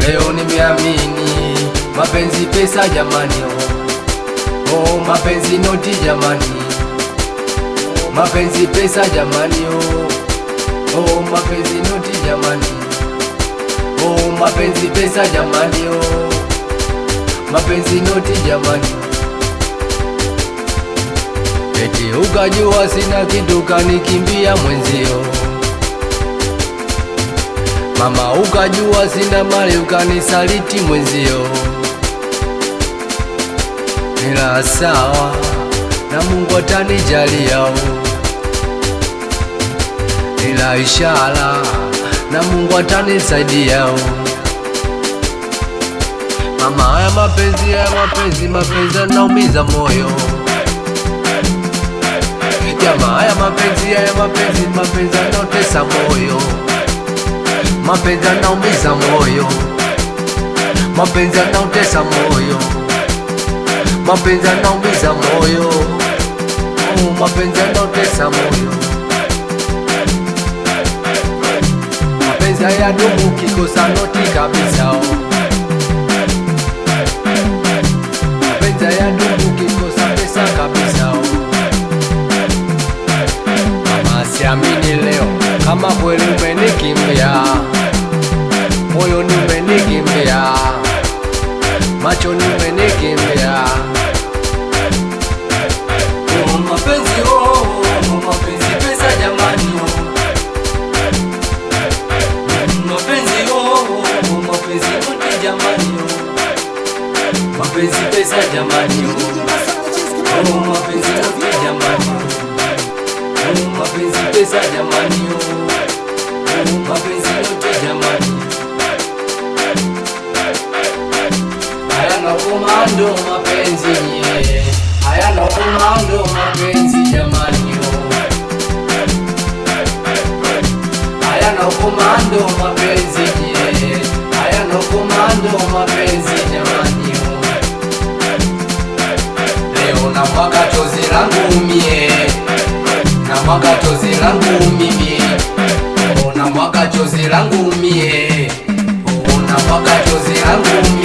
Leo nimeamini mapenzi pesa jamani, oh mapenzi noti jamani, mapenzi pesa jamani, oh mapenzi noti jamani, oh mapenzi pesa jamani, oh mapenzi noti jamani. Eti ukajua sina kitu kanikimbia mwenzio, mama ukajua sina mali ukanisaliti mwenzio. Ila sawa na Mungu atanijalia, ila ishara na Mungu atanisaidia. Mama haya mapenzi yanaumiza moyo. Jamaa haya mapenzi yanaotesa moyo. Mapenzi yanaumiza moyo, mapenzi yanaotesa moyo, mapenzi yanaumiza moyo, mapenzi yanaotesa moyo. Mapenzi hayadumu kikosa noti kabisa, mapenzi hayadumu kikosa pesa kabisa. Mama siamini leo kama kweli umenikimbia, moyoni umenikimbia, machoni umenikimbia. Oh mapenzi, oh mapenzi pesa jamani, mapenzi, oh mapenzi noti jamani, mapenzi pesa jamani, oh mapenzi noti jamani, oh mapenzi pesa jamani, oh mapenzi noti jamani. Hayana komando mapenzi nye, hayana komando mapenzi jamani, hayana komando mapenzi nye, hayana komando mapenzi jamani. Leo na mwaga chozi langu mie, na mwaga chozi langu mimi, na mwaga chozi langu mie, na mwaga chozi langu mie.